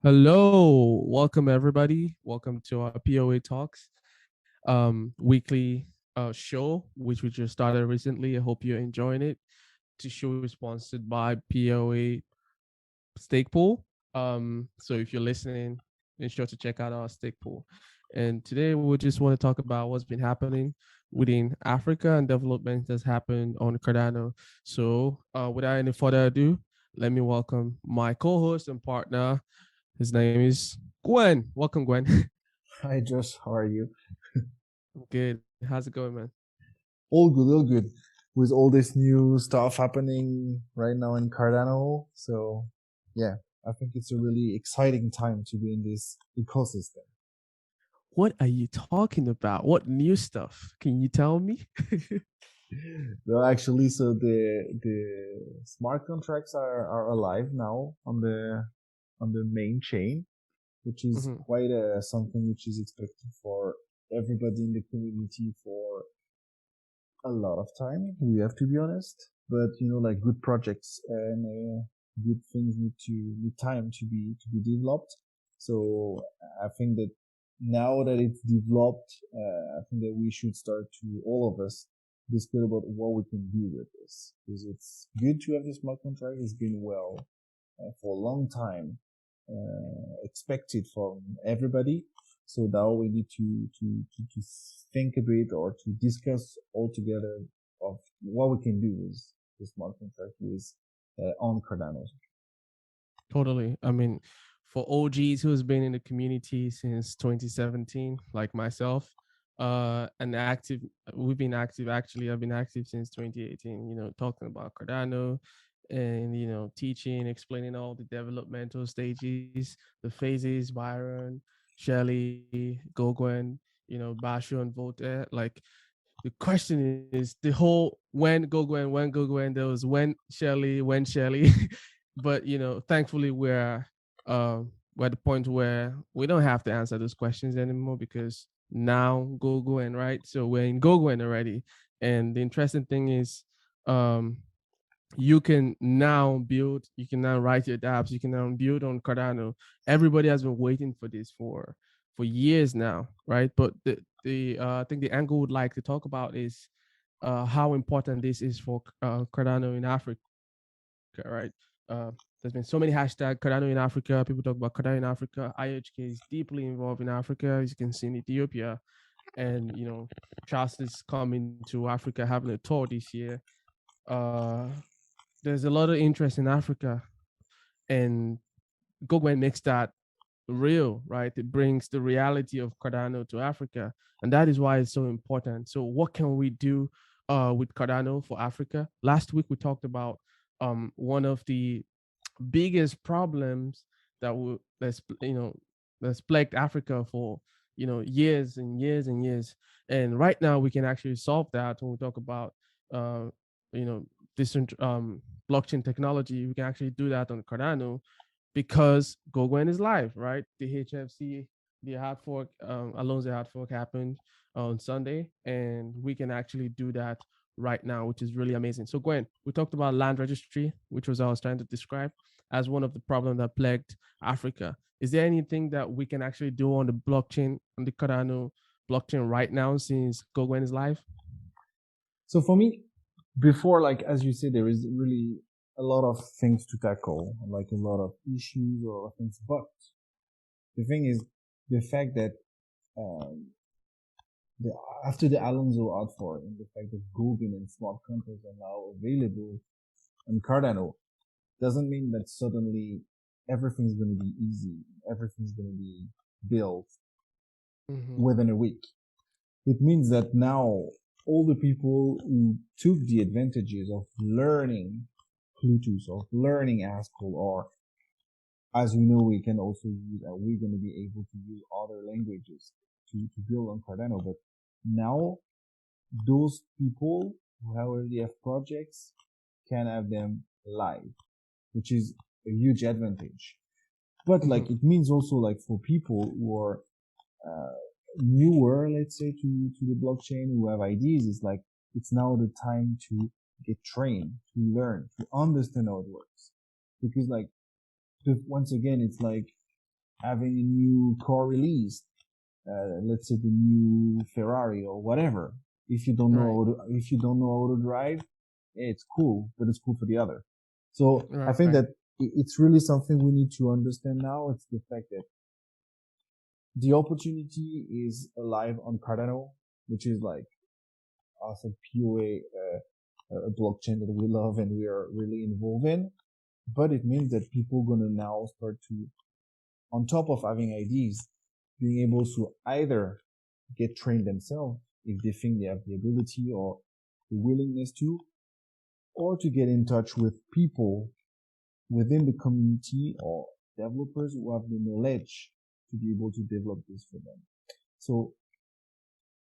Hello, welcome everybody. Welcome to our POA Talks weekly show, which we just started recently. I hope you're enjoying it. The show is sponsored by POA Stake Pool. So if you're listening, make sure to check out our stake pool. And today we just want to talk about what's been happening within Africa and development that's happened on Cardano. So without any further ado, let me welcome my co-host and partner. His name is Gwen. Welcome, Gwen. Hi Josh, how are you? Good. How's it going, man? All good, all good. With all this new stuff happening right now in Cardano, so yeah, I think it's a really exciting time to be in this ecosystem. What are you talking about? What new stuff? Can you tell me? Well, actually, so the smart contracts are alive now on the main chain, which is Mhm. quite something which is expected for everybody in the community for a lot of time. We have to be honest, but like good projects and good things need time to be developed. So I think that now that it's developed, I think that we should start to all of us discuss about what we can do with this because it's good to have this smart contract. It's been for a long time expected from everybody. So now we need to think a bit or to discuss all together of what we can do with the smart contract with on Cardano. Totally. I mean, for OGs who's been in the community since 2017, like myself, and active, we've been active. Actually, I've been active since 2018. Talking about Cardano, and teaching, explaining all the developmental stages, the phases. Byron, Shelly, Goguen, Basho and Voltaire. Like the question is the whole when go Gwen, there was when Shelly. But thankfully we're at the point where we don't have to answer those questions anymore because now go Gwen, right? So we're in go Gwen already. And the interesting thing is um you can now write your dapps, you can now build on Cardano. Everybody has been waiting for this for years now, right? But the I think the angle would like to talk about is how important this is for Cardano in Africa, right? uh, there's been so many hashtag Cardano in Africa. People talk about Cardano in Africa. IHK is deeply involved in Africa, as you can see in Ethiopia. And Charles is coming to Africa, having a tour this year. uh there's a lot of interest in Africa, and Goguen makes that real, right? It brings the reality of Cardano to Africa, and that is why it's so important. So, what can we do with Cardano for Africa? Last week we talked about one of the biggest problems that's plagued Africa for years and years and years. And right now we can actually solve that when we talk about uh, you know this blockchain technology. We can actually do that on Cardano because Goguen is live, right? The HFC, the hard fork, Alonso hard fork happened on Sunday, and we can actually do that right now, which is really amazing. So, Gwen, we talked about land registry, which was I was trying to describe as one of the problems that plagued Africa. Is there anything that we can actually do on the blockchain, on the Cardano blockchain right now, since Goguen is live? So for me, before like as you said, there is really a lot of things to tackle, like a lot of issues or things. But the thing is, the fact that um, the, after the Alonso outflow and the fact that Google and smart contracts are now available on Cardano doesn't mean that suddenly everything's going to be easy. Everything's going to be built Mm-hmm. within a week. It means that now all the people who took the advantages of learning Bluetooth, of learning Haskell, or as we know, we can also use, we're going to be able to use other languages to build on Cardano. But now those people who already have projects can have them live, which is a huge advantage. But Mm-hmm. like it means also like for people who are uh, newer, let's say, to the blockchain, who have ideas, it's like it's now the time to get trained, to learn, to understand how it works. Because like once again, it's like having a new car released, let's say the new Ferrari or whatever. If you don't Right. know if you don't know how to drive, it's cool, but it's cool for the other. So I Right. think that it's really something we need to understand now. It's the fact that the opportunity is alive on Cardano, which is like also POA, a blockchain that we love and we are really involved in. But it means that people are gonna now start to, on top of having ideas, being able to either get trained themselves if they think they have the ability or the willingness to, or to get in touch with people within the community or developers who have the knowledge to be able to develop this for them. So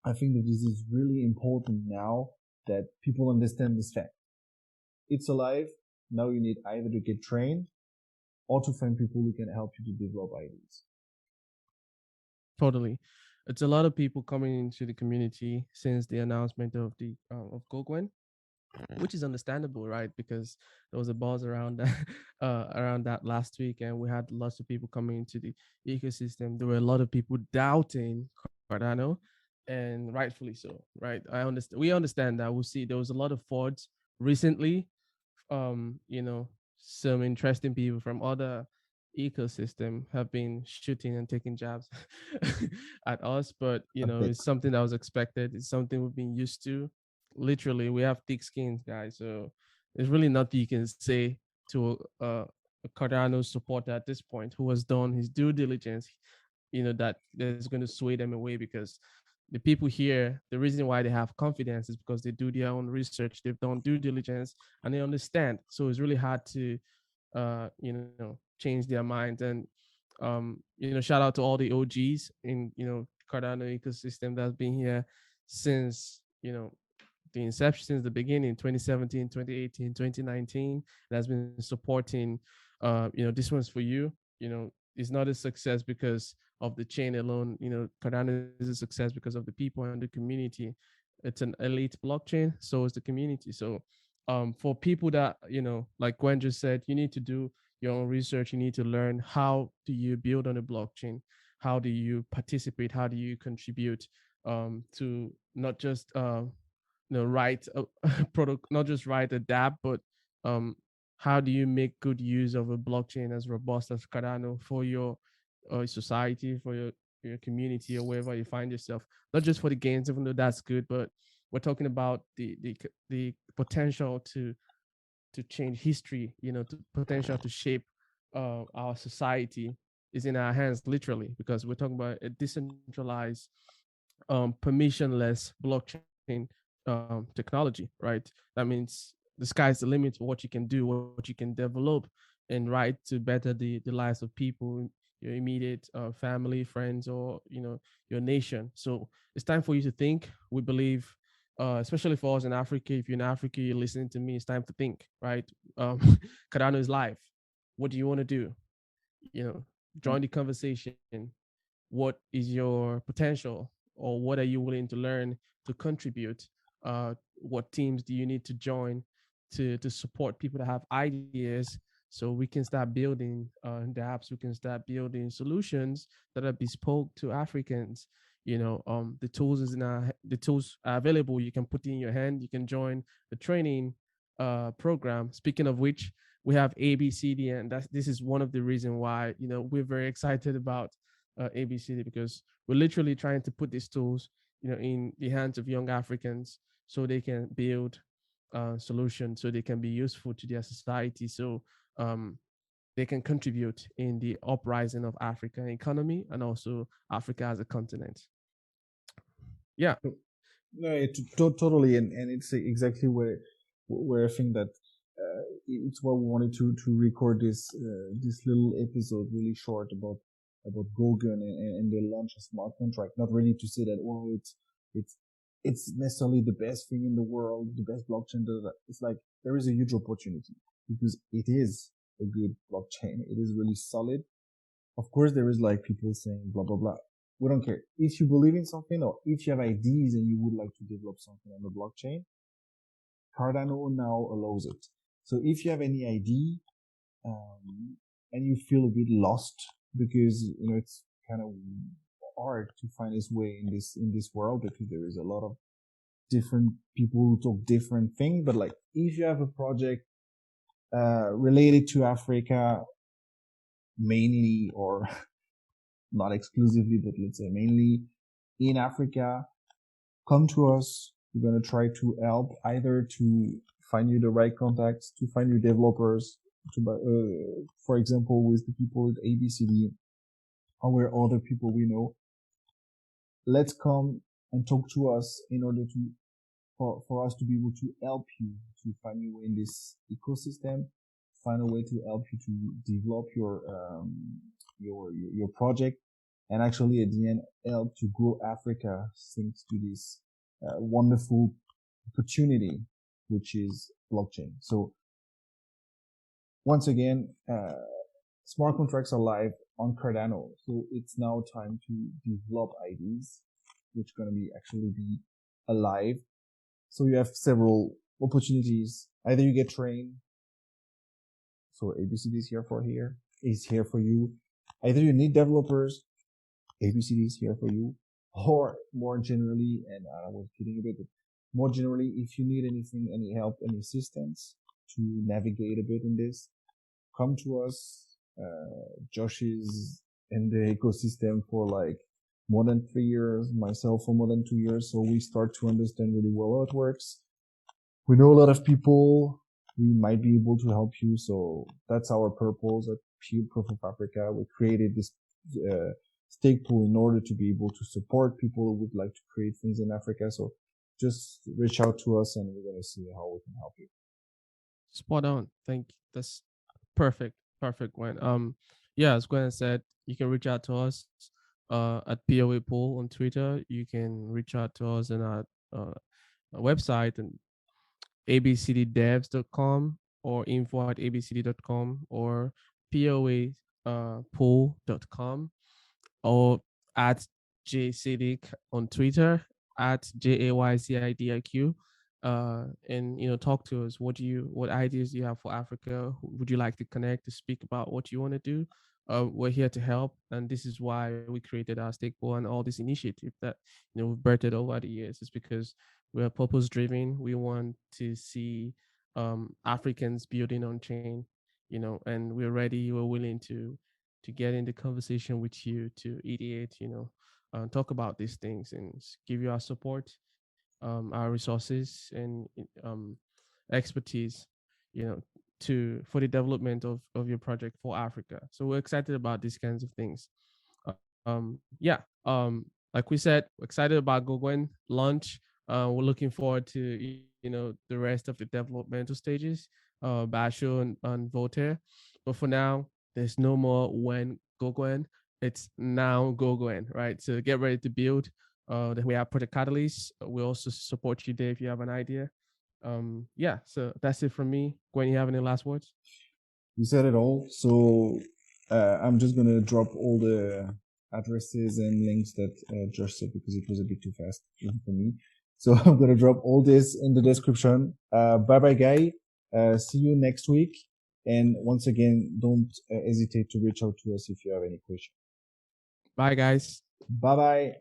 I think that this is really important now that people understand this fact. It's alive. Now you need either to get trained or to find people who can help you to develop ideas. Totally. It's a lot of people coming into the community since the announcement of the of Gogwen, which is understandable, right? Because there was a buzz around that last week, and we had lots of people coming into the ecosystem. There were a lot of people doubting Cardano, and rightfully so, right? I understand. We understand that. We see there was a lot of frauds recently. You know, some interesting people from other ecosystem have been shooting and taking jabs at us, but A bit. it's something that was expected. It's something we've been used to. Literally, we have thick skins, guys, so there's really nothing you can say to a Cardano supporter at this point who has done his due diligence, that is going to sway them away, because the people here, the reason why they have confidence is because they do their own research, they've done due diligence, and they understand. So it's really hard to change their minds. And shout out to all the OGs in Cardano ecosystem that's been here since the inception, since the beginning, 2017, 2018, 2019, that has been supporting this one's for you. It's not a success because of the chain alone. Cardano is a success because of the people and the community. It's an elite blockchain, so is the community. So for people that, like Gwen just said, you need to do your own research. You need to learn, how do you build on a blockchain, how do you participate, how do you contribute to not just write a product, not just write a dApp, but um, how do you make good use of a blockchain as robust as Cardano for your society, for your community, or wherever you find yourself? Not just for the gains, even though that's good, but we're talking about the potential to change history. The potential to shape our society is in our hands, literally, because we're talking about a decentralized, permissionless blockchain technology, right? That means the sky's the limit for what you can do, what you can develop, and right to better the lives of people, your immediate family, friends, or your nation. So it's time for you to think. We believe, especially for us in Africa. If you're in Africa, you're listening to me. It's time to think, right? Um, Cardano is live. What do you want to do? Join the conversation. What is your potential, or what are you willing to learn to contribute? What teams do you need to join to support people that have ideas, so we can start building the apps, we can start building solutions that are bespoke to Africans. The tools are available. You can put it in your hand. You can join the training program. Speaking of which, we have ABCD, and this is one of the reasons why we're very excited about ABCD, because we're literally trying to put these tools in the hands of young Africans, so they can build solutions, so they can be useful to their society, so um, they can contribute in the uprising of African economy and also Africa as a continent. Yeah. No, totally, and it's exactly where I think that it's why we wanted to record this little episode, really short, about Gogan and the launch of smart contract. Not really to say that, well, it's it's necessarily the best thing in the world, the best blockchain. It's like there is a huge opportunity because it is a good blockchain. It is really solid. Of course, there is like people saying blah blah blah. We don't care. If you believe in something or if you have ideas and you would like to develop something on the blockchain, Cardano now allows it. So if you have any idea and you feel a bit lost because it's kind of hard to find its way in this world, because there is a lot of different people who talk different things. But like, if you have a project related to Africa mainly, or not exclusively, but let's say mainly in Africa, come to us. We're going to try to help, either to find you the right contacts, to find you developers, for example, with the people at ABCD, or where other people we know. Let's come and talk to us in order to, for us to be able to help you to find your way in this ecosystem, find a way to help you to develop your project, and actually at the end help to grow Africa thanks to this wonderful opportunity, which is blockchain. So once again, smart contracts are live on Cardano. So it's now time to develop IDs, which are going to actually be alive. So you have several opportunities. Either you get trained. So ABCD is here for you. Either you need developers, ABCD is here for you. Or more generally, and I was kidding a bit, but more generally, if you need anything, any help, any assistance to navigate a bit in this, come to us. Josh is in the ecosystem for like more than 3 years, myself for more than 2 years. So we start to understand really well how it works. We know a lot of people. We might be able to help you. So that's our purpose at Pure Proof of Africa. We created this stake pool in order to be able to support people who would like to create things in Africa. So just reach out to us and we're going to see how we can help you. Spot on. Thank you. That's perfect. Perfect, Gwen. Yeah, as Gwen said, you can reach out to us at POA Pool on Twitter. You can reach out to us on our website and abcddevs.com or info@abcd.com or poa pool.com or at jcidic on Twitter, at JAYCIDIQ. And talk to us. What ideas do you have for Africa? Would you like to connect to speak about what you want to do? We're here to help, and this is why we created our stake pool and all this initiative that we've birthed over the years. It's because we're purpose driven. We want to see Africans building on chain, and we're ready. We're willing to get in the conversation with you, to ideate, talk about these things and give you our support, our resources and expertise, for the development of your project for Africa. So we're excited about these kinds of things. Yeah. Like we said, we're excited about Goguen launch. We're looking forward to the rest of the developmental stages, Basho and Voltaire. But for now, there's no more when Goguen. It's now Goguen, right? So get ready to build. Then we have Project Catalyst. We also support you there if you have an idea. Yeah, so that's it from me. Gwen, you have any last words? You said it all. So I'm just gonna drop all the addresses and links that Josh said, because it was a bit too fast even for me. So I'm gonna drop all this in the description. Bye bye, guy. See you next week. And once again, don't hesitate to reach out to us if you have any questions. Bye, guys. Bye bye.